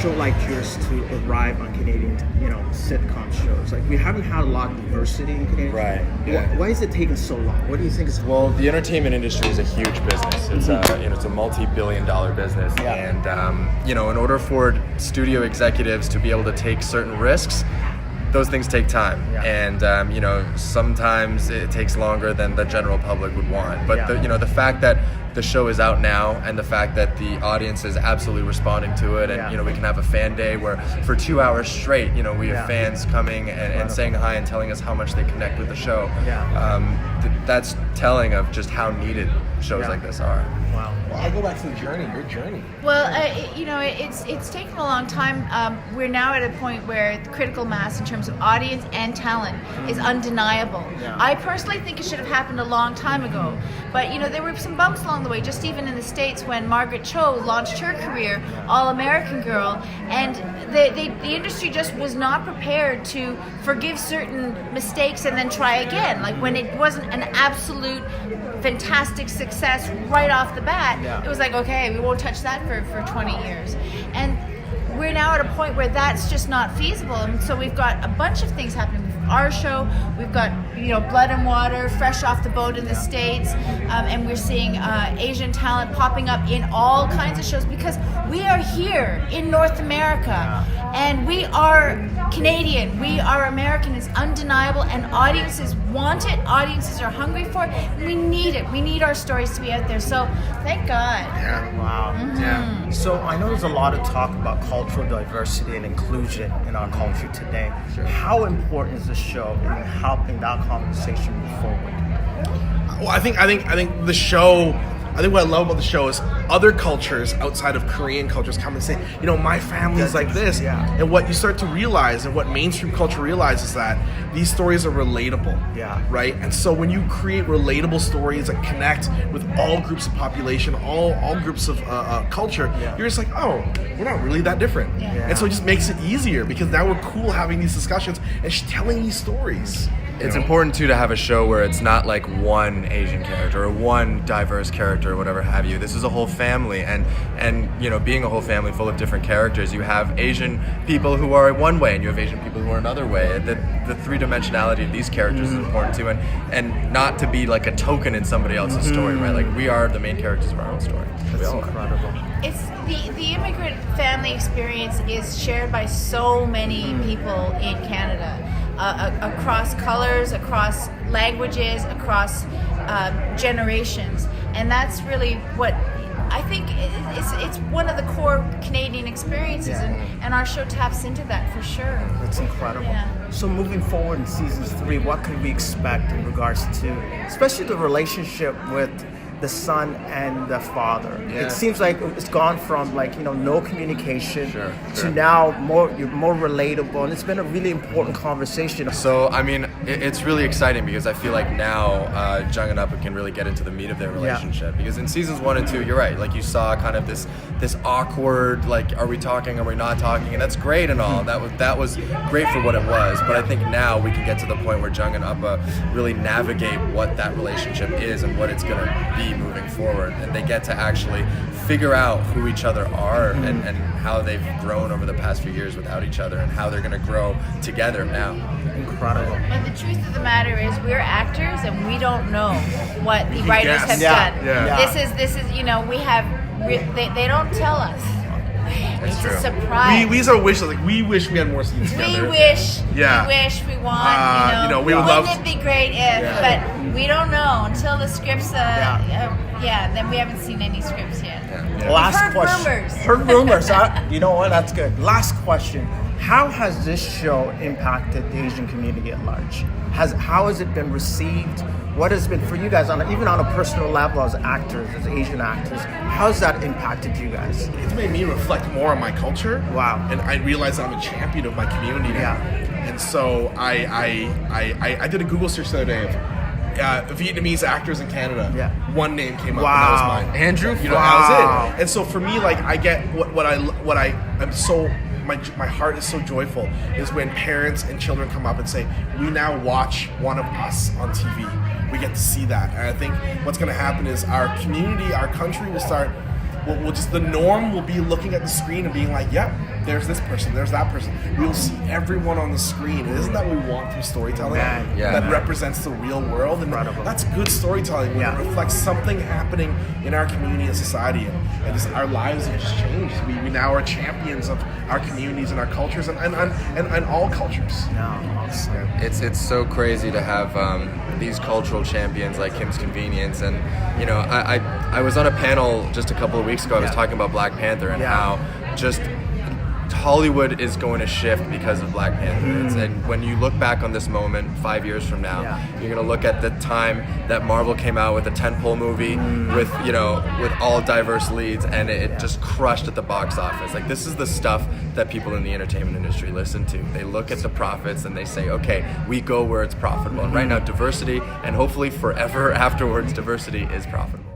show like yours to arrive on Canadian, sitcom shows? Like, we haven't had a lot of diversity in Canadian. Right. Why is it taking so long? What do you think is? Well, the entertainment industry is a huge business. It's it's a multi-billion-dollar business, and in order for studio executives to be able to take certain risks, those things take time, and sometimes it takes longer than the general public would want. But the fact that the show is out now, and the fact that the audience is absolutely responding to it, and we can have a fan day where for 2 hours straight, we have fans coming and saying hi and telling us how much they connect with the show. That's telling of just how needed shows like this are. Wow. Well, I go back to your journey. Well, it's taken a long time. We're now at a point where the critical mass in terms of audience and talent is undeniable. I personally think it should have happened a long time ago. But, there were some bumps along the way, just even in the States when Margaret Cho launched her career, All-American Girl, and the industry just was not prepared to forgive certain mistakes and then try again. Like when it wasn't an absolute fantastic success right off the bat, it was like, okay, we won't touch that for 20 years. And we're now at a point where that's just not feasible. And so we've got a bunch of things happening. Our show, we've got Blood and Water, fresh off the boat in the States, and we're seeing Asian talent popping up in all kinds of shows because we are here in North America, and we are Canadian, we are American. It's undeniable, and audiences want it. Audiences are hungry for it. We need it. We need our stories to be out there. So thank God. Yeah. Wow. Yeah. So I know there's a lot of talk about cultural diversity and inclusion in our culture today. How important is the show in helping that conversation move forward? Well, I think the show. I think what I love about the show is other cultures outside of Korean cultures come and say, my family is like this. And what you start to realize, and what mainstream culture realizes, is that these stories are relatable. Right? And so when you create relatable stories that connect with all groups of population, all groups of culture, you're just like, oh, we're not really that different. And so it just makes it easier because now we're cool having these discussions and telling these stories. It's important too to have a show where it's not like one Asian character or one diverse character or whatever have you. This is a whole family, and being a whole family full of different characters, you have Asian people who are one way and you have Asian people who are another way. The three-dimensionality of these characters is important too, and not to be like a token in somebody else's story, right? Like we are the main characters of our own story. That's incredible. It's the immigrant family experience is shared by so many people in Canada. Across colors, across languages, across generations, and that's really what I think it's one of the core Canadian experiences, and our show taps into that for sure. That's incredible. So moving forward in seasons 3, what can we expect in regards to, especially the relationship with the son and the father? It seems like it's gone from no communication to now you're more relatable, and it's been a really important conversation. So I mean, it's really exciting because I feel like now Jeong and Appa can really get into the meat of their relationship. Because in seasons 1 and 2, you're right, like you saw kind of this awkward, like, are we talking, are we not talking, and that's great and all. That was great for what it was. But I think now we can get to the point where Jeong and Appa really navigate what that relationship is and what it's going to be moving forward, and they get to actually figure out who each other are and how they've grown over the past few years without each other and how they're going to grow together now. Incredible. But the truth of the matter is we're actors and we don't know what the writers have done. This is we have they don't tell us. It's It's true. a surprise. We sort of wish, we wish we had more scenes together. We wish, we want, we would wouldn't love it be great if, but we don't know until the scripts, then we haven't seen any scripts yet. Last We've heard question. rumors. Heard rumors. You know what? That's good. Last question. How has this show impacted the Asian community at large? How has it been received? What has been for you guys, even on a personal level as actors, as Asian actors? How has that impacted you guys? It's made me reflect more on my culture. Wow. And I realized that I'm a champion of my community now. And so I did a Google search the other day of Vietnamese actors in Canada. One name came up, and that was mine. Andrew. That was it. And so for me, like, I get what I'm so. My heart is so joyful is when parents and children come up and say, we now watch one of us on TV. We get to see that. And I think what's going to happen is our community, our country will start, the norm will be looking at the screen and being like, yep, there's this person, there's that person. We'll see everyone on the screen. And isn't that what we want from storytelling? That represents the real world. And that's good storytelling when it reflects something happening in our community and society. And just, our lives have just changed. We now are champions of our communities and our cultures and all cultures. It's so crazy to have these cultural champions like Kim's Convenience. And I was on a panel just a couple of weeks ago. I was talking about Black Panther and how just Hollywood is going to shift because of Black Panther. And when you look back on this moment 5 years from now, you're going to look at the time that Marvel came out with a tentpole movie with all diverse leads, and it just crushed at the box office. Like, this is the stuff that people in the entertainment industry listen to. They look at the profits and they say, okay, we go where it's profitable. And right now, diversity, and hopefully forever afterwards, diversity is profitable.